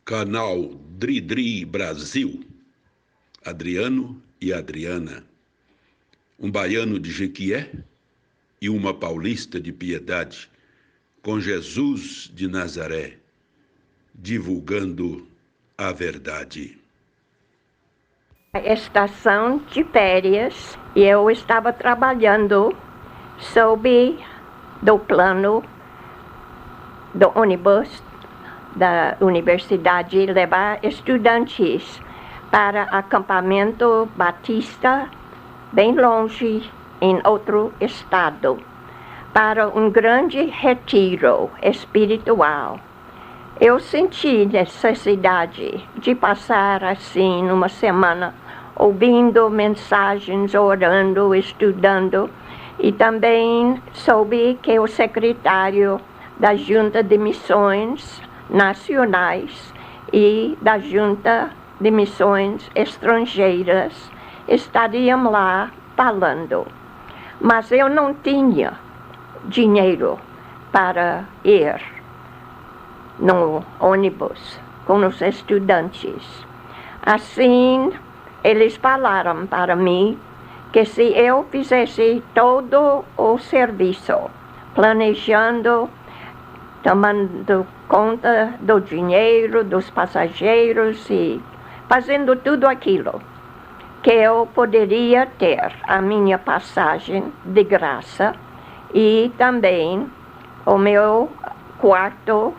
Canal Dri Brasil, Adriano e Adriana, um baiano de Jequié e uma paulista de Piedade, com Jesus de Nazaré, divulgando a verdade. Estação de férias, e eu estava trabalhando sob do plano do ônibus da universidade levar estudantes para acampamento batista bem longe em outro estado, para um grande retiro espiritual. Eu senti necessidade de passar assim uma semana ouvindo mensagens, orando, estudando, e também soube que o secretário da Junta de Missões Nacionais e da Junta de Missões Estrangeiras estariam lá falando. Mas eu não tinha dinheiro para ir no ônibus com os estudantes. Assim, eles falaram para mim que se eu fizesse todo o serviço, planejando, tomando conta do dinheiro dos passageiros e fazendo tudo aquilo, que eu poderia ter a minha passagem de graça e também o meu quarto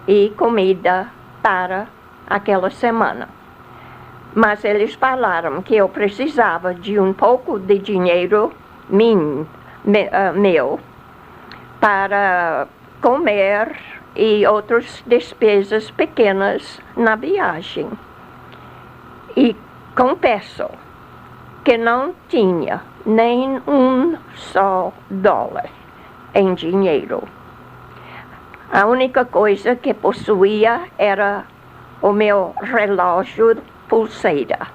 e comida para aquela semana. Mas eles falaram que eu precisava de um pouco de dinheiro meu para comer e outras despesas pequenas na viagem. E confesso que não tinha nem um só dólar em dinheiro. A única coisa que possuía era o meu relógio pulseira.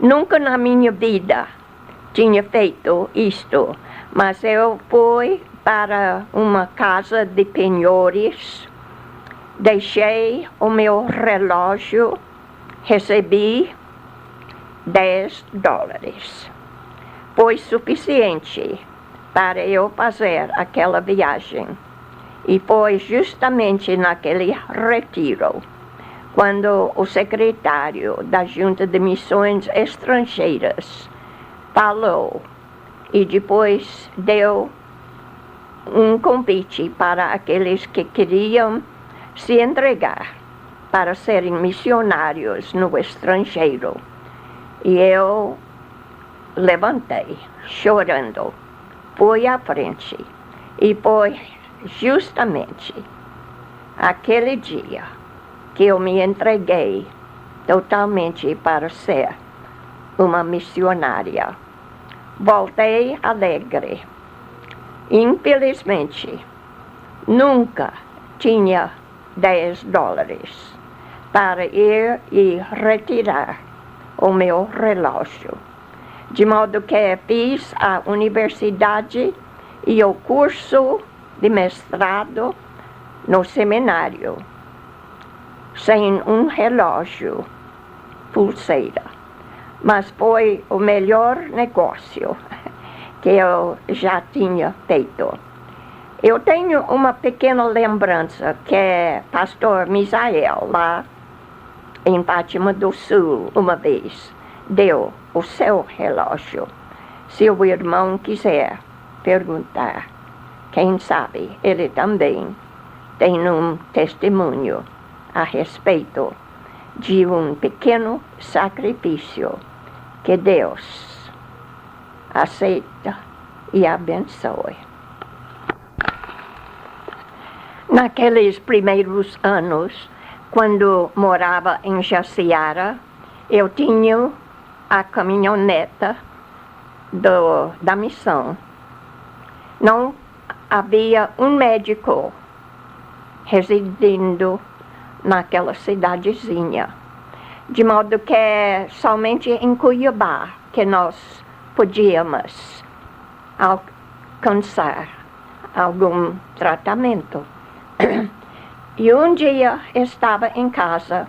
Nunca na minha vida tinha feito isto, mas eu fui para uma casa de penhores, deixei o meu relógio, recebi $10. Foi suficiente para eu fazer aquela viagem. E foi justamente naquele retiro, quando o secretário da Junta de Missões Estrangeiras falou e depois deu um convite para aqueles que queriam se entregar para serem missionários no estrangeiro. E eu levantei, chorando, fui à frente e foi justamente aquele dia que eu me entreguei totalmente para ser uma missionária. Voltei alegre. Infelizmente, nunca tinha $10 para ir e retirar o meu relógio. De modo que fiz a universidade e o curso de mestrado no seminário, sem um relógio pulseira. Mas foi o melhor negócio que eu já tinha feito. Eu tenho uma pequena lembrança que pastor Misael, lá em Fátima do Sul, uma vez, deu o seu relógio. Se o irmão quiser perguntar, quem sabe ele também tem um testemunho a respeito de um pequeno sacrifício que Deus aceita e abençoe. Naqueles primeiros anos, quando morava em Jaciara, eu tinha a caminhoneta da missão. Não havia um médico residindo naquela cidadezinha, de modo que somente em Cuiabá que nós podíamos alcançar algum tratamento. E um dia estava em casa,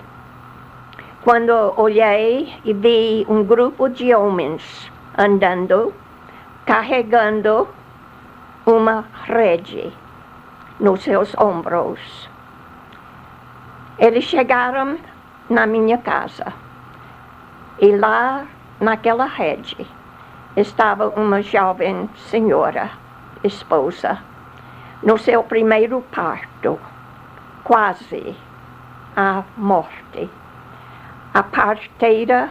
quando olhei e vi um grupo de homens andando, carregando uma rede nos seus ombros. Eles chegaram na minha casa e lá naquela rede estava uma jovem senhora, esposa, no seu primeiro parto, quase à morte. A parteira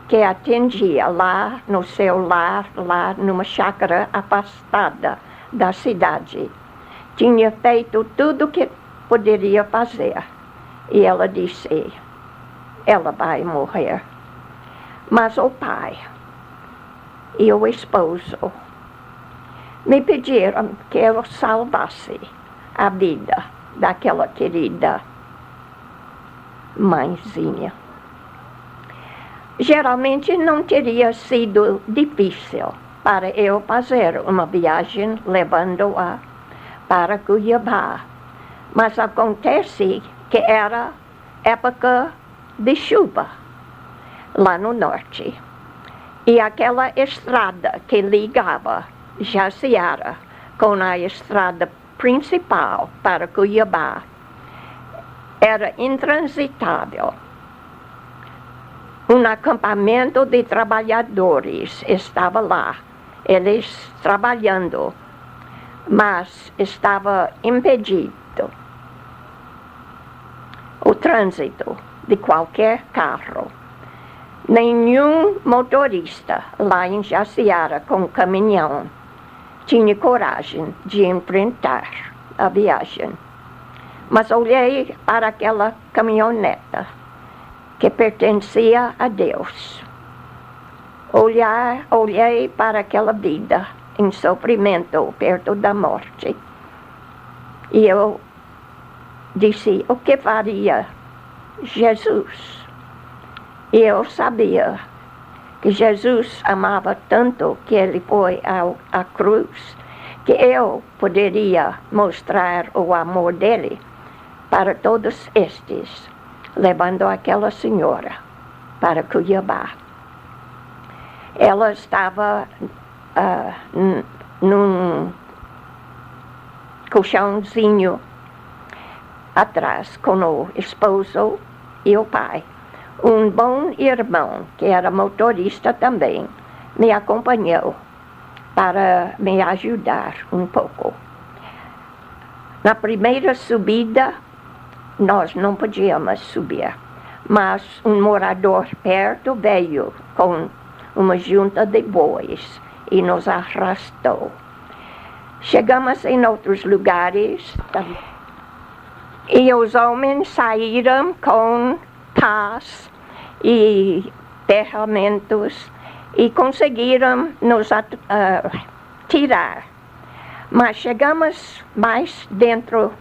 que atendia lá no seu lar, lá numa chácara afastada da cidade, tinha feito tudo o que poderia fazer. E ela disse, ela vai morrer. Mas o pai e o esposo me pediram que eu salvasse a vida daquela querida mãezinha. Geralmente não teria sido difícil para eu fazer uma viagem levando-a para Cuiabá, mas acontece que era época de chuva lá no norte. E aquela estrada que ligava Jaciara com a estrada principal para Cuiabá era intransitável. Um acampamento de trabalhadores estava lá, eles trabalhando, mas estava impedido o trânsito de qualquer carro. Nenhum motorista lá em Jaciara com caminhão tinha coragem de enfrentar a viagem. Mas olhei para aquela caminhoneta que pertencia a Deus. Olhei para aquela vida em sofrimento perto da morte. E eu disse, o que faria Jesus? E eu sabia que Jesus amava tanto que ele foi à cruz, que eu poderia mostrar o amor dele para todos estes, levando aquela senhora para Cuiabá. Ela estava num colchãozinho atrás com o esposo e o pai. Um bom irmão, que era motorista também, me acompanhou para me ajudar um pouco. Na primeira subida, nós não podíamos subir, mas um morador perto veio com uma junta de bois e nos arrastou. Chegamos em outros lugares e os homens saíram com pás e ferramentas e conseguiram nos tirar. Mas chegamos mais dentro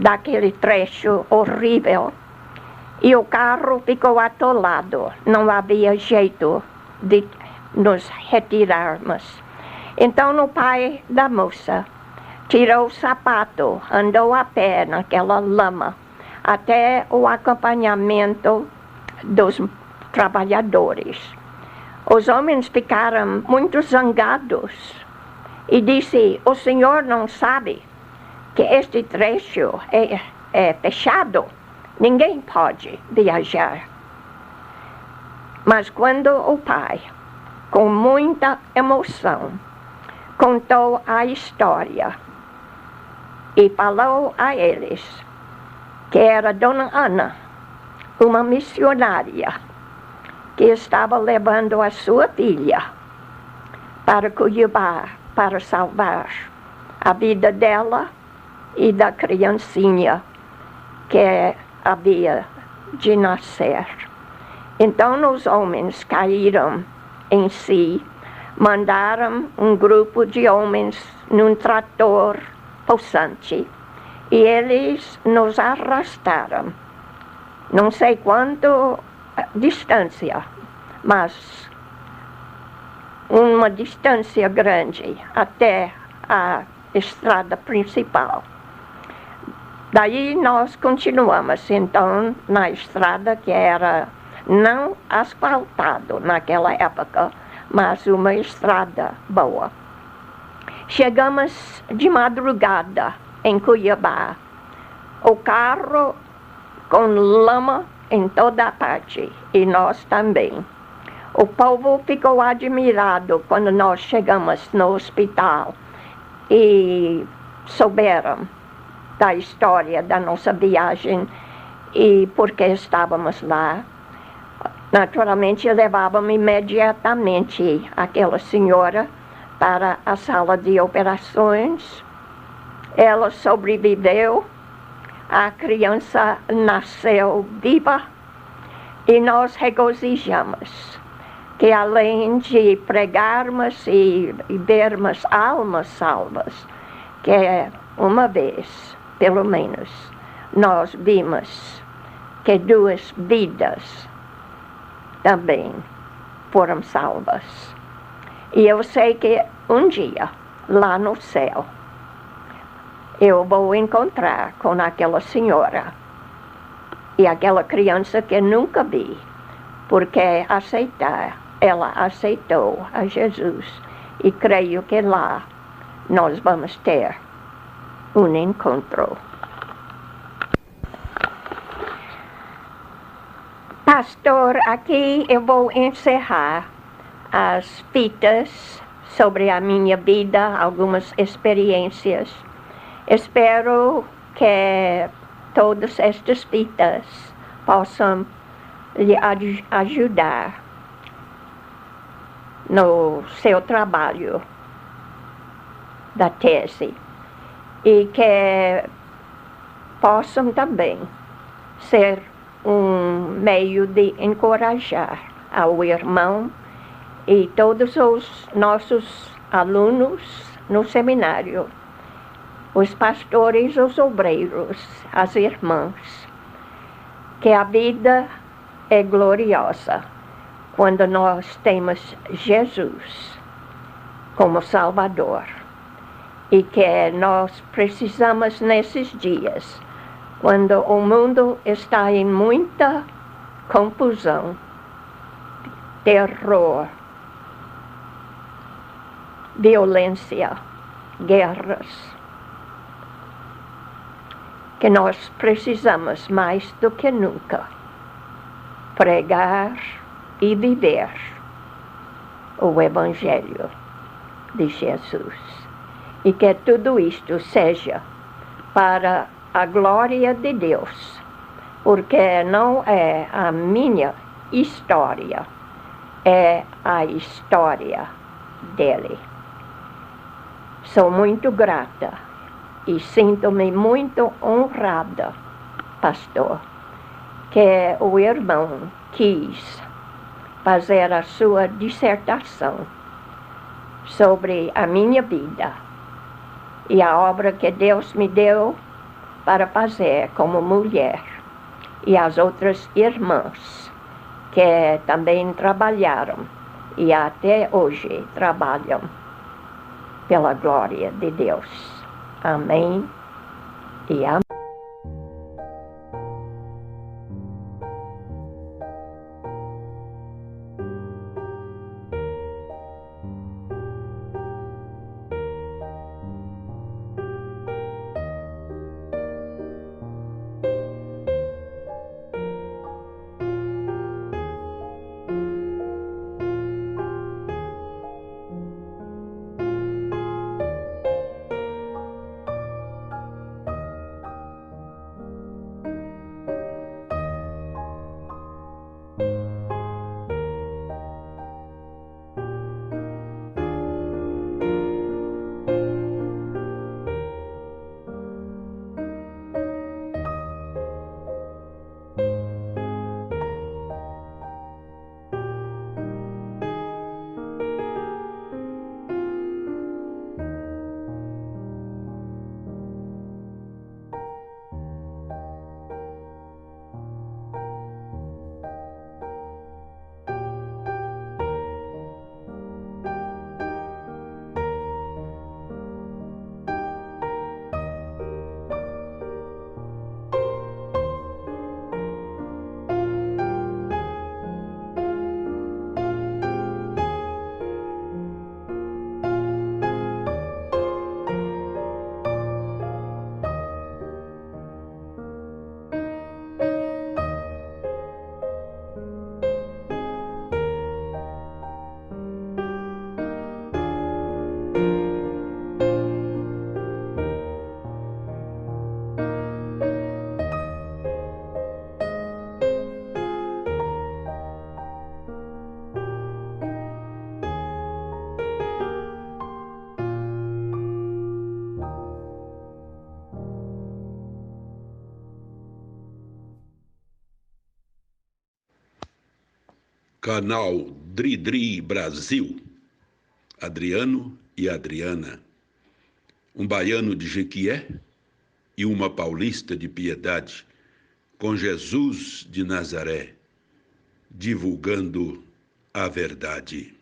daquele trecho horrível e o carro ficou atolado. Não havia jeito de nos retirarmos. Então o pai da moça tirou o sapato, andou a pé naquela lama até o acompanhamento dos trabalhadores. Os homens ficaram muito zangados e disse, o senhor não sabe que este trecho é fechado, ninguém pode viajar. Mas quando o pai, com muita emoção, contou a história e falou a eles que era Dona Ana, uma missionária, que estava levando a sua filha para Cuiabá para salvar a vida dela e da criancinha que havia de nascer. Então os homens caíram em si, mandaram um grupo de homens num trator possante e eles nos arrastaram. Não sei quanto distância, mas uma distância grande até a estrada principal. Daí nós continuamos, então, na estrada que era não asfaltado naquela época, mas uma estrada boa. Chegamos de madrugada em Cuiabá. O carro com lama em toda a parte, e nós também. O povo ficou admirado quando nós chegamos no hospital e souberam da história da nossa viagem e por que estávamos lá. Naturalmente, levavam imediatamente aquela senhora para a sala de operações. Ela sobreviveu, a criança nasceu viva e nós regozijamos que, além de pregarmos e vermos almas salvas, que uma vez, pelo menos, nós vimos que 2 vidas também foram salvas. E eu sei que um dia, lá no céu, eu vou encontrar com aquela senhora e aquela criança que nunca vi, porque ela aceitou a Jesus, e creio que lá nós vamos ter um encontro. Pastor, aqui eu vou encerrar as fitas sobre a minha vida, algumas experiências. Espero que todas estas fitas possam lhe ajudar no seu trabalho da tese e que possam também ser um meio de encorajar ao irmão e todos os nossos alunos no seminário, os pastores, os obreiros, as irmãs, que a vida é gloriosa quando nós temos Jesus como Salvador, e que nós precisamos nesses dias, quando o mundo está em muita confusão, terror, violência, guerras, que nós precisamos mais do que nunca pregar e viver o Evangelho de Jesus. E que tudo isto seja para a glória de Deus, porque não é a minha história, é a história dele. Sou muito grata e sinto-me muito honrada, pastor, que o irmão quis fazer a sua dissertação sobre a minha vida e a obra que Deus me deu para fazer como mulher, e as outras irmãs que também trabalharam e até hoje trabalham pela glória de Deus. Amém e amém. Canal Dri Brasil, Adriano e Adriana, um baiano de Jequié e uma paulista de Piedade, com Jesus de Nazaré, divulgando a verdade.